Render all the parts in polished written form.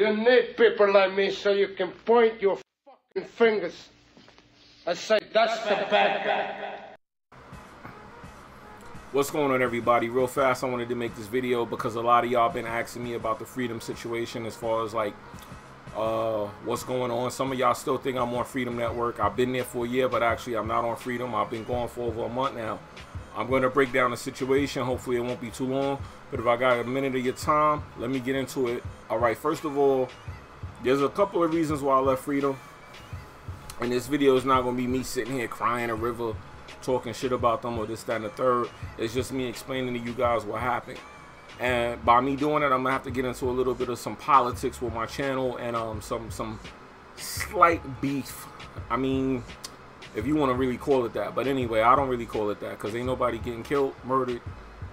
You need people like me so you can point your fucking fingers and say, that's the bad guy. What's going on, everybody? Real fast, I wanted to make this video because a lot of y'all been asking me about the Freedom situation as far as like what's going on. Some of y'all still think I'm on Freedom Network. I've been there for a year, but actually I'm not on Freedom. I've been going for over a month now. I'm going to break down the situation. Hopefully it won't be too long, but if I got a minute of your time, let me get into it. All right, first of all, there's a couple of reasons why I left Freedom, and this video is not going to be me sitting here crying a river, talking shit about them or this, that, and the third. It's just me explaining to you guys what happened. And by me doing it, I'm gonna have to get into a little bit of some politics with my channel and some slight beef. I mean, if you want to really call it that. But anyway, I don't really call it that because ain't nobody getting killed, murdered,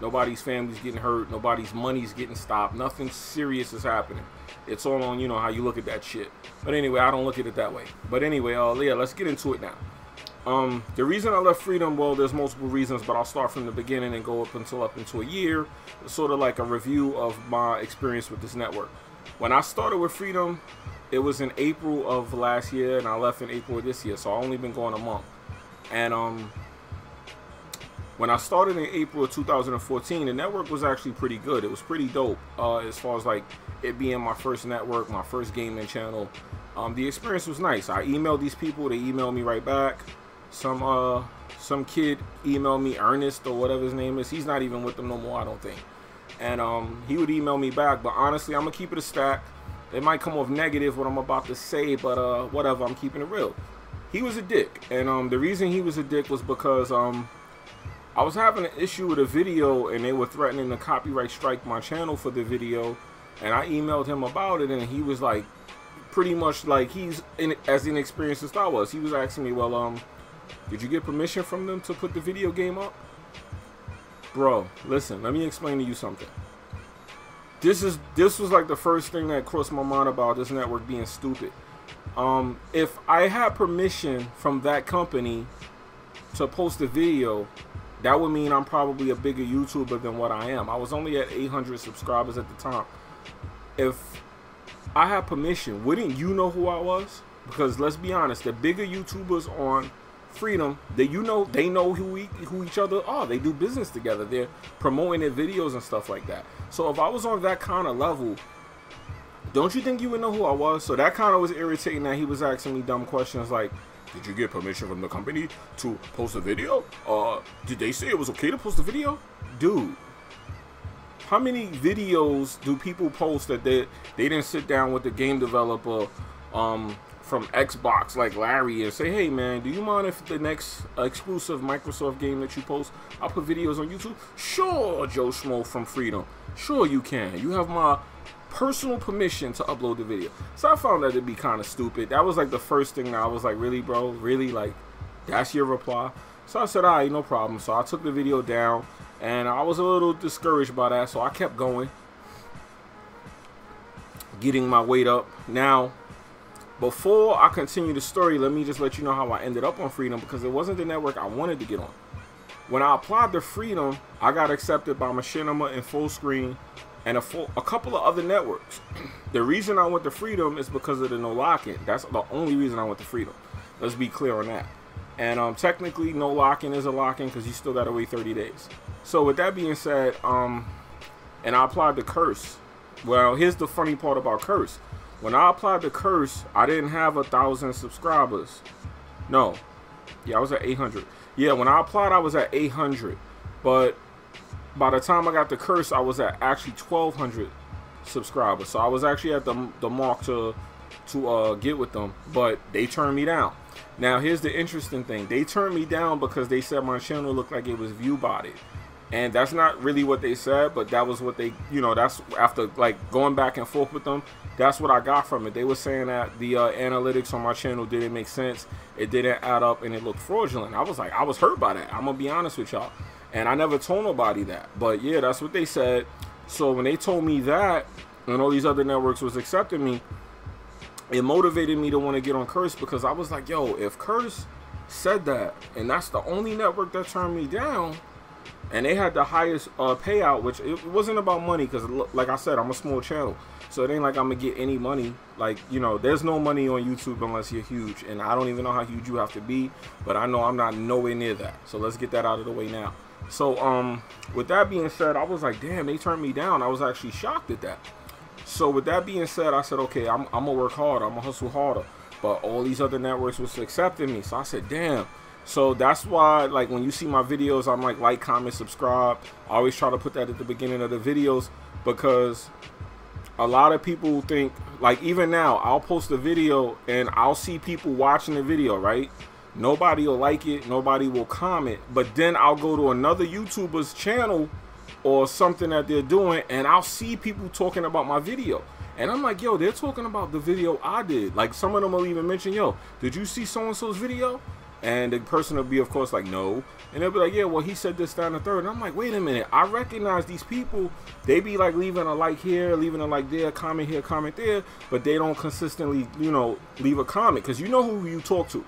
nobody's family's getting hurt, nobody's money's getting stopped, nothing serious is happening. It's all on, you know, how you look at that shit. But anyway, I don't look at it that way. But anyway, yeah, let's get into it now. The reason I left Freedom, well, there's multiple reasons, but I'll start from the beginning and go up into a year, sort of like a review of my experience with this network. When I started with Freedom, it was in April of last year, and I left in April of this year, so I've only been going a month. And when I started in April of 2014, the network was actually pretty good. It was pretty dope as far as like it being my first network, my first gaming channel. The experience was nice. I emailed these people, they emailed me right back. Some kid emailed me, Ernest or whatever his name is. He's not even with them no more, I don't think. And he would email me back, but honestly, I'm gonna keep it a stack. It might come off negative what I'm about to say, but whatever, I'm keeping it real. He was a dick, and the reason he was a dick was because I was having an issue with a video, and they were threatening to copyright strike my channel for the video, and I emailed him about it, and he was like, pretty much like he's as inexperienced as I was. He was asking me, well, did you get permission from them to put the video game up? Bro, listen, let me explain to you something. This was like the first thing that crossed my mind about this network being stupid. If I had permission from that company to post a video, that would mean I'm probably a bigger YouTuber than what I am. I was only at 800 subscribers at the time. If I had permission, wouldn't you know who I was? Because let's be honest, the bigger YouTubers on Freedom, they know who each other are. They do business together. They're promoting their videos and stuff like that. So if I was on that kind of level, don't you think you would know who I was? So that kind of was irritating that he was asking me dumb questions like, did you get permission from the company to post a video? Did they say it was okay to post a video? Dude, how many videos do people post that they didn't sit down with the game developer from Xbox like Larry and say, hey man, do you mind if the next exclusive Microsoft game that you post, I'll put videos on YouTube? Sure, Joe Schmo from Freedom. Sure you can. You have my personal permission to upload the video. So I found that to be kind of stupid. That was like the first thing that I was like, really bro? Really? Like, that's your reply? So I said, all right, no problem. So I took the video down, and I was a little discouraged by that, so I kept going, getting my weight up. Now, before I continue the story, let me just let you know how I ended up on Freedom, because it wasn't the network I wanted to get on. When I applied to Freedom, I got accepted by Machinima and Fullscreen and a couple of other networks. The reason I went to Freedom is because of the no lock-in. That's the only reason I went to Freedom. Let's be clear on that. And technically, no lock-in is a lock-in because you still got to wait 30 days. So with that being said, and I applied to Curse. Well, here's the funny part about Curse. When I applied to Curse, I didn't have 1,000 subscribers. No. Yeah, I was at 800. Yeah, when I applied, I was at 800. But by the time I got to Curse, I was at actually 1,200 subscribers. So I was actually at the mark to get with them. But they turned me down. Now, here's the interesting thing. They turned me down because they said my channel looked like it was view-botted. And that's not really what they said, but that was what they, you know, that's after like going back and forth with them, that's what I got from it. They were saying that the analytics on my channel didn't make sense, it didn't add up, and it looked fraudulent. I was like, I was hurt by that. I'm gonna be honest with y'all, and I never told nobody that, but yeah, that's what they said. So when they told me that, and all these other networks was accepting me, it motivated me to want to get on Curse, because I was like, yo, if Curse said that, and that's the only network that turned me down, and they had the highest payout, which it wasn't about money, because like I said, I'm a small channel. So it ain't like I'm gonna get any money. Like, you know, there's no money on YouTube unless you're huge, and I don't even know how huge you have to be, but I know I'm not nowhere near that. So let's get that out of the way now. So with that being said, I was like, damn, they turned me down. I was actually shocked at that. So with that being said, I said, okay, I'm gonna work harder, I'm gonna hustle harder. But all these other networks was accepting me, so I said, damn. So that's why, like, when you see my videos, I'm like, comment, subscribe. I always try to put that at the beginning of the videos, because a lot of people think, like, even now, I'll post a video and I'll see people watching the video, right? Nobody will like it, nobody will comment, but then I'll go to another YouTuber's channel or something that they're doing, and I'll see people talking about my video. And I'm like, yo, they're talking about the video I did. Like, some of them will even mention, yo, did you see so-and-so's video? And the person will be, of course, like, no. And they'll be like, yeah, well, he said this, that, and the third. And I'm like, wait a minute. I recognize these people. They be, like, leaving a like here, leaving a like there, comment here, comment there. But they don't consistently, you know, leave a comment, because you know who you talk to.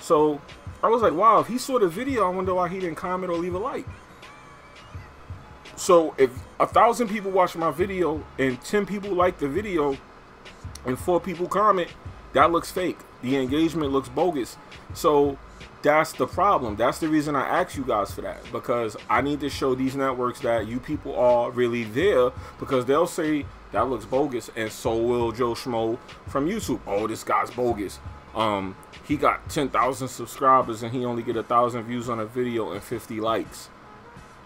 So I was like, wow, if he saw the video, I wonder why he didn't comment or leave a like. So if 1,000 people watch my video and 10 people like the video and 4 people comment, that looks fake. The engagement looks bogus. So that's the problem. That's the reason I asked you guys for that, because I need to show these networks that you people are really there, because they'll say that looks bogus, and so will Joe Schmo from YouTube. Oh, this guy's bogus. He got 10,000 subscribers and he only get 1,000 views on a video and 50 likes.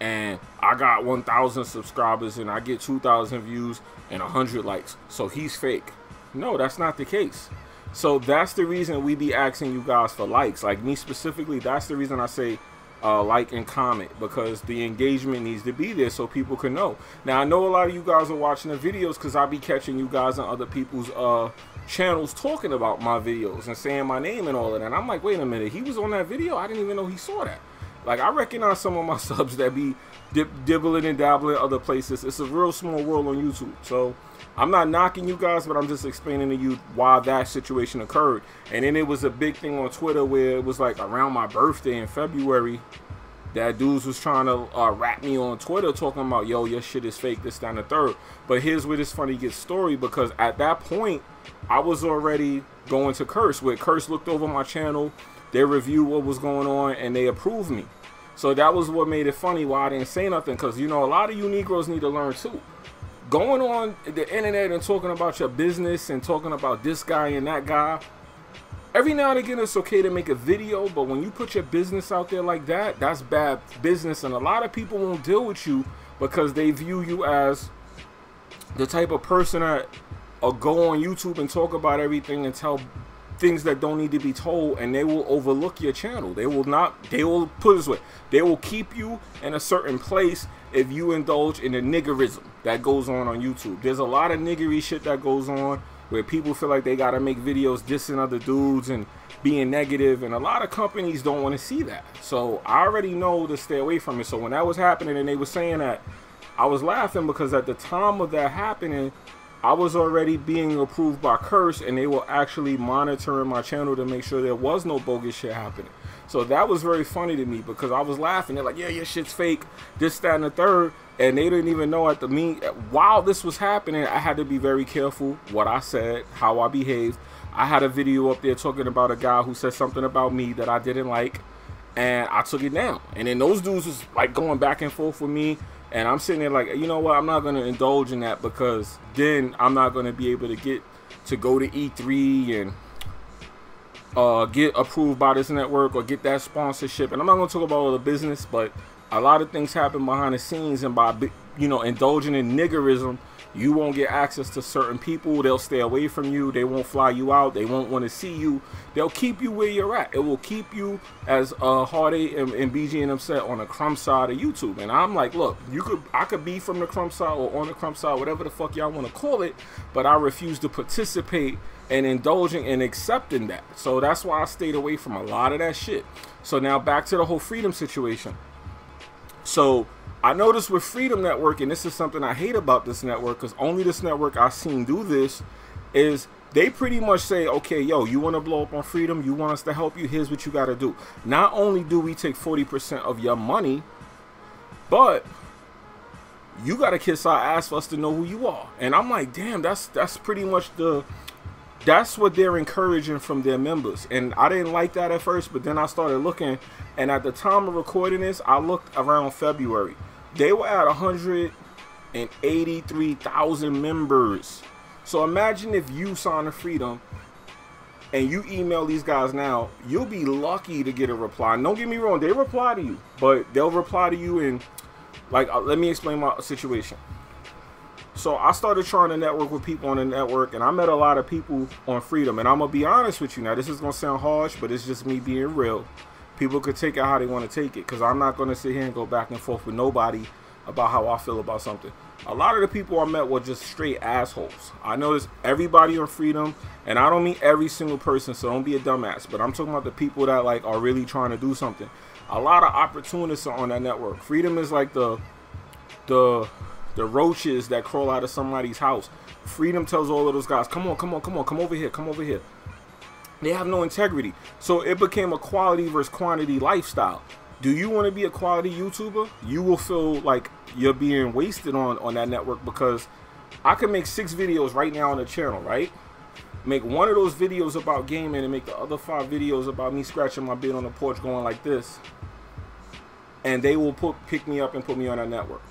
And I got 1,000 subscribers and I get 2,000 views and 100 likes. So he's fake. No, that's not the case. So that's the reason we be asking you guys for likes. Like me specifically, that's the reason I say like and comment, because the engagement needs to be there so people can know. Now, I know a lot of you guys are watching the videos because I be catching you guys on other people's channels talking about my videos and saying my name and all of that. And I'm like, wait a minute, he was on that video? I didn't even know he saw that. Like, I recognize some of my subs that be dibbling and dabbling other places. It's a real small world on YouTube. So I'm not knocking you guys, but I'm just explaining to you why that situation occurred. And then it was a big thing on Twitter where it was like around my birthday in February that dudes was trying to rap me on Twitter talking about, yo, your shit is fake, this, that, and the third. But here's where this funny gets story, because at that point, I was already going to Curse, where Curse looked over my channel, they reviewed what was going on, and they approved me. So that was what made it funny why I didn't say nothing, because, you know, a lot of you Negroes need to learn too. Going on the internet and talking about your business and talking about this guy and that guy, every now and again it's okay to make a video, but when you put your business out there like that, that's bad business. And a lot of people won't deal with you because they view you as the type of person that will go on YouTube and talk about everything and tell things that don't need to be told, and they will overlook your channel. They will not, they will, put it this way, they will keep you in a certain place if you indulge in the niggerism that goes on YouTube. There's a lot of niggery shit that goes on where people feel like they gotta make videos dissing other dudes and being negative, and a lot of companies don't want to see that. So I already know to stay away from it. So when that was happening and they were saying that, I was laughing, because at the time of that happening, I was already being approved by Curse, and they were actually monitoring my channel to make sure there was no bogus shit happening. So that was very funny to me, because I was laughing. They're like, yeah, your shit's fake, this, that, and the third. And they didn't even know at the while this was happening, I had to be very careful what I said, how I behaved. I had a video up there talking about a guy who said something about me that I didn't like, and I took it down. And then those dudes was like going back and forth with me. And I'm sitting there like, you know what, I'm not going to indulge in that, because then I'm not going to be able to get to go to E3 and get approved by this network or get that sponsorship. And I'm not going to talk about all the business, but a lot of things happen behind the scenes, and by, you know, indulging in niggerism, you won't get access to certain people. They'll stay away from you. They won't fly you out. They won't want to see you. They'll keep you where you're at. It will keep you, as Hardy and BG and them said, on the crumb side of YouTube. And I'm like, look, I could be from the crumb side or on the crumb side, whatever the fuck y'all want to call it, but I refuse to participate in indulging and accepting that. So that's why I stayed away from a lot of that shit. So now back to the whole freedom situation. So I noticed with Freedom Network, and this is something I hate about this network, because only this network I've seen do this, is they pretty much say, okay, yo, you want to blow up on Freedom, you want us to help you, here's what you got to do. Not only do we take 40% of your money, but you got to kiss our ass for us to know who you are. And I'm like, damn, that's pretty much that's what they're encouraging from their members. And I didn't like that at first, but then I started looking, and at the time of recording this, I looked around February. They were at 183,000 members. So imagine if you sign a Freedom and you email these guys now, you'll be lucky to get a reply. And don't get me wrong, they reply to you, but they'll reply to you in, like, let me explain my situation. So I started trying to network with people on the network, and I met a lot of people on Freedom. And I'm going to be honest with you now. This is going to sound harsh, but it's just me being real. People could take it how they want to take it, because I'm not going to sit here and go back and forth with nobody about how I feel about something. A lot of the people I met were just straight assholes. I noticed everybody on Freedom, and I don't mean every single person, so don't be a dumbass, but I'm talking about the people that like are really trying to do something. A lot of opportunists are on that network. Freedom is like the roaches that crawl out of somebody's house. Freedom tells all of those guys, come on, come on, come on, come over here, come over here. They have no integrity. So it became a quality versus quantity lifestyle. Do you want to be a quality YouTuber? You will feel like you're being wasted on that network, because I can make 6 videos right now on the channel, right? Make one of those videos about gaming and make the other 5 videos about me scratching my beard on the porch going like this. And they will pick me up and put me on that network.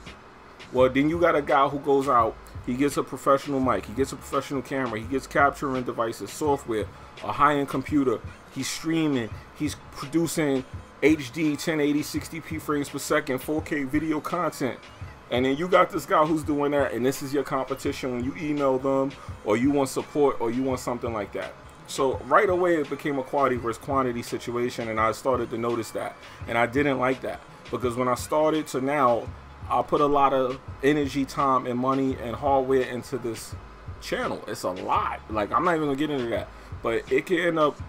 Well, then you got a guy who goes out, he gets a professional mic, he gets a professional camera, he gets capturing devices, software, a high-end computer, he's streaming, he's producing HD 1080 60p frames per second 4K video content. And then you got this guy who's doing that, and this is your competition when you email them, or you want support, or you want something like that. So right away it became a quality versus quantity situation, and I started to notice that, and I didn't like that, because when I started to now, I put a lot of energy, time, and money and hardware into this channel. It's a lot. Like, I'm not even gonna get into that, but it can end up,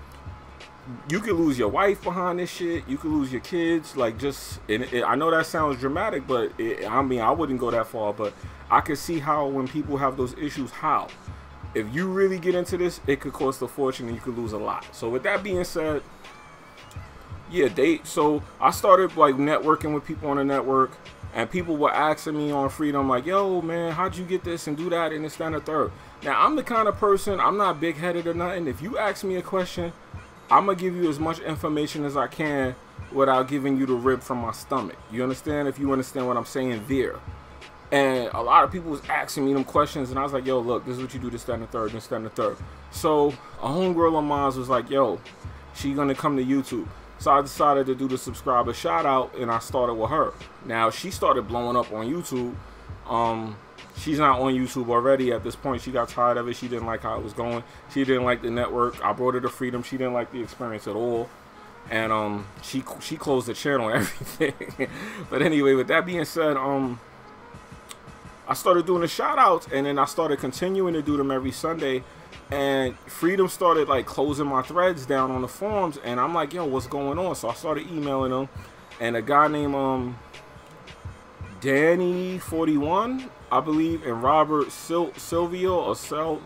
you could lose your wife behind this shit. You could lose your kids. Like, just, I know that sounds dramatic, but I mean, I wouldn't go that far, but I can see how when people have those issues, how, if you really get into this, it could cost a fortune and you could lose a lot. So with that being said, yeah, so I started like networking with people on the network, and people were asking me on Freedom, like, yo, man, how'd you get this and do that and this, that, and the third. Now, I'm the kind of person, I'm not big-headed or nothing. If you ask me a question, I'm going to give you as much information as I can without giving you the rib from my stomach. You understand? If you understand what I'm saying there. And a lot of people was asking me them questions, and I was like, yo, look, this is what you do, this, that, and the third, this, that, and the third. So a homegirl of mine was like, yo, she going to come to YouTube. So I decided to do the subscriber shout out, and I started with her. Now she started blowing up on YouTube. She's not on YouTube already at this point. She got tired of it. She didn't like how it was going. She didn't like the network. I brought her to Freedom. She didn't like the experience at all. And she closed the channel and everything. But anyway, with that being said, I started doing the shout outs, and then I started continuing to do them every Sunday. And Freedom started like closing my threads down on the forums, and I'm like, yo, what's going on? So I started emailing them, and a guy named Danny41, I believe, and Robert Silvio or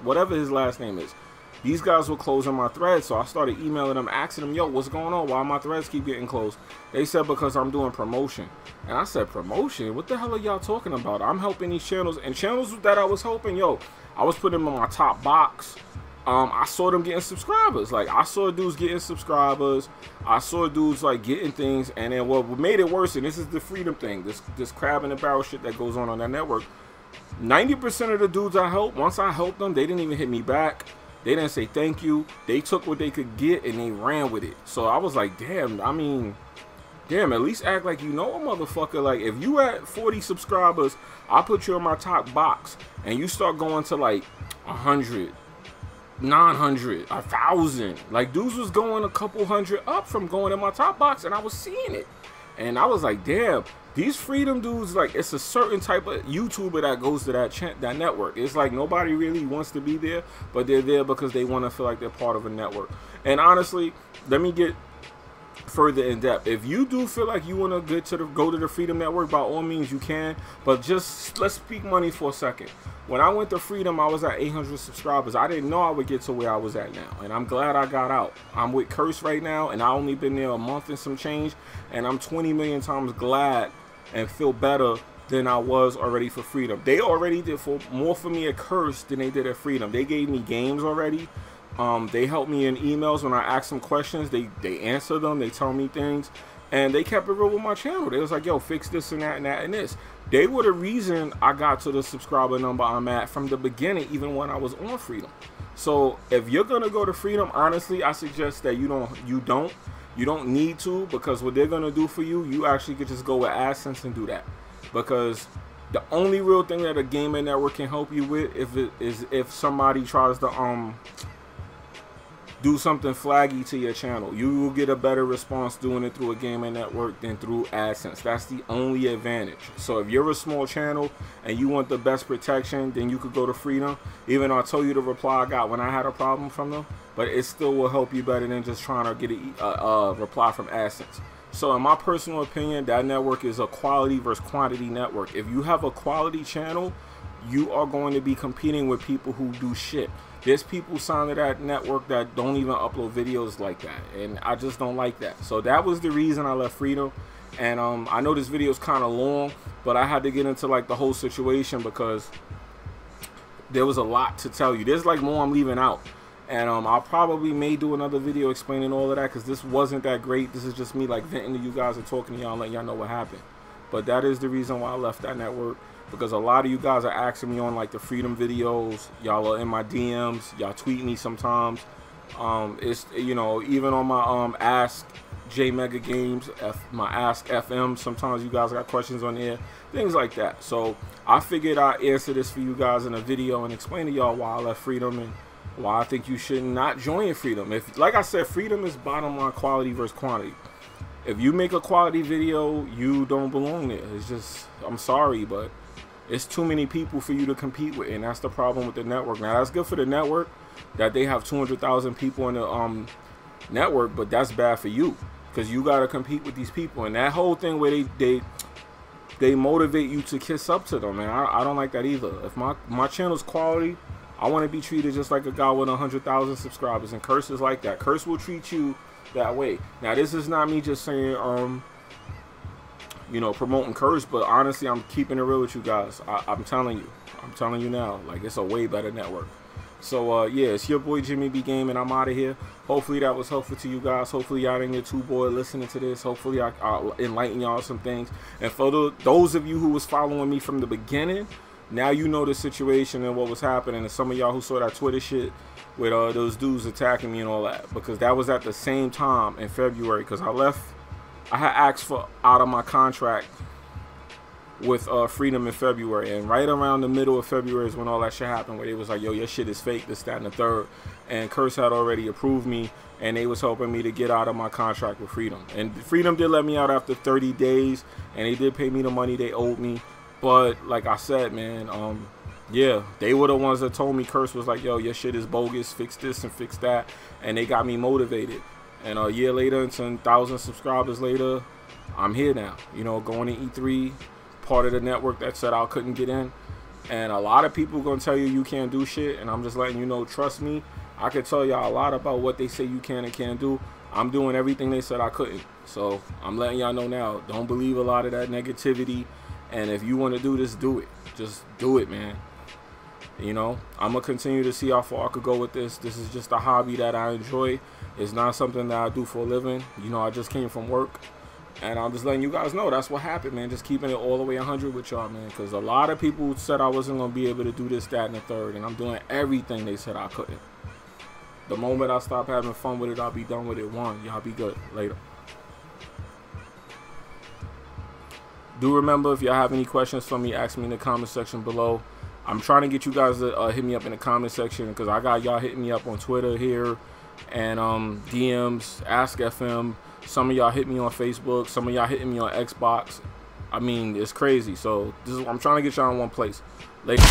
whatever his last name is. These guys were closing my threads, so I started emailing them, asking them, yo, what's going on? Why my threads keep getting closed? They said because I'm doing promotion. And I said, promotion? What the hell are y'all talking about? I'm helping these channels, and channels that I was helping, yo, I was putting them in my top box. I saw them getting subscribers. Like, I saw dudes getting subscribers. I saw dudes like getting things, and then what made it worse, and this is the Freedom thing, this crab in the barrel shit that goes on that network. 90% of the dudes I helped, once I helped them, they didn't even hit me back. They didn't say thank you. They took what they could get and they ran with it. So I was like, damn, I mean, damn, at least act like you know a motherfucker. Like, if you at 40 subscribers, I put you in my top box, and you start going to like 100, 900, 1,000. Like, dudes was going a couple hundred up from going in my top box, and I was seeing it. And I was like, damn, these Freedom dudes, like, it's a certain type of YouTuber that goes to that network. It's like nobody really wants to be there, but they're there because they want to feel like they're part of a network. And honestly, let me get further in depth. If you do feel like you want to go to the Freedom Network, by all means you can, but just let's speak money for a second. When I went to Freedom, I was at 800 subscribers. I didn't know I would get to where I was at now, and I'm glad I got out. I'm with Curse right now, and I only been there a month and some change, and I'm 20 million times glad and feel better than I was already for Freedom. They already did more for me at Curse than they did at Freedom. They gave me games already. They helped me in emails when I asked them questions. They answer them. They tell me things. And they kept it real with my channel. They was like, yo, fix this and that and that and this. They were the reason I got to the subscriber number I'm at from the beginning, even when I was on Freedom. So if you're gonna go to Freedom, honestly, I suggest that you don't need to, because what they're gonna do for you, you actually could just go with AdSense and do that. Because the only real thing that a gaming network can help you with if somebody tries to do something flaggy to your channel. You will get a better response doing it through a gaming network than through AdSense. That's the only advantage. So if you're a small channel and you want the best protection, then you could go to Freedom. Even though I told you the reply I got when I had a problem from them, but it still will help you better than just trying to get a reply from AdSense. So in my personal opinion, that network is a quality versus quantity network. If you have a quality channel, you are going to be competing with people who do shit. There's people signed to that network that don't even upload videos like that, and I just don't like that. So that was the reason I left Freedom. And I know this video is kind of long, but I had to get into like the whole situation because there was a lot to tell you. There's like more I'm leaving out, and I probably may do another video explaining all of that, because this wasn't that great. This is just me like venting to you guys and talking to y'all and letting y'all know what happened. But that is the reason why I left that network. Because a lot of you guys are asking me on like the Freedom videos. Y'all are in my DMs. Y'all tweet me sometimes. It's, you know, even on my Ask Mega Games, my Ask FM, sometimes you guys got questions on there, things like that. So I figured I'd answer this for you guys in a video and explain to y'all why I left Freedom and why I think you should not join Freedom. If, like I said, Freedom is bottom line quality versus quantity. If you make a quality video, you don't belong there. It's just, I'm sorry, but it's too many people for you to compete with, and that's the problem with the network. Now, that's good for the network that they have 200,000 people in the network, but that's bad for you, because you got to compete with these people. And that whole thing where they motivate you to kiss up to them, man, I don't like that either. If my channel's quality, I want to be treated just like a guy with 100,000 subscribers, and Curse is like that. Curse will treat you that way. Now, this is not me just saying you know, promoting Curse, but honestly, I'm keeping it real with you guys. I'm telling you now, like, it's a way better network. So yeah, it's your boy Jimmybgaming, and I'm out of here. Hopefully that was helpful to you guys. Hopefully y'all didn't get too bored listening to this. Hopefully I'll enlighten y'all some things. And for those of you who was following me from the beginning, now you know the situation and what was happening. And some of y'all who saw that Twitter shit with those dudes attacking me and all that, because that was at the same time in February, because I had asked for out of my contract with Freedom in February, and right around the middle of February is when all that shit happened, where they was like, yo, your shit is fake, this, that, and the third. And Curse had already approved me, and they was helping me to get out of my contract with Freedom. And Freedom did let me out after 30 days, and they did pay me the money they owed me. But like I said, man, yeah, they were the ones that told me, Curse was like, yo, your shit is bogus, fix this and fix that, and they got me motivated. And a year later, and 10,000 subscribers later, I'm here now, you know, going to E3, part of the network that said I couldn't get in. And a lot of people going to tell you can't do shit, and I'm just letting you know, trust me, I could tell y'all a lot about what they say you can and can't do. I'm doing everything they said I couldn't. So I'm letting y'all know now, don't believe a lot of that negativity. And if you want to do this, do it. Just do it, man. You know, I'm going to continue to see how far I could go with this. This is just a hobby that I enjoy. It's not something that I do for a living. You know, I just came from work. And I'm just letting you guys know that's what happened, man. Just keeping it all the way 100 with y'all, man. Because a lot of people said I wasn't going to be able to do this, that, and the third. And I'm doing everything they said I couldn't. The moment I stop having fun with it, I'll be done with it. Y'all be good. Later. Do remember, if y'all have any questions for me, ask me in the comment section below. I'm trying to get you guys to hit me up in the comment section, because I got y'all hitting me up on Twitter here and DMs, Ask FM. Some of y'all hit me on Facebook. Some of y'all hitting me on Xbox. I mean, it's crazy. So I'm trying to get y'all in one place. Later.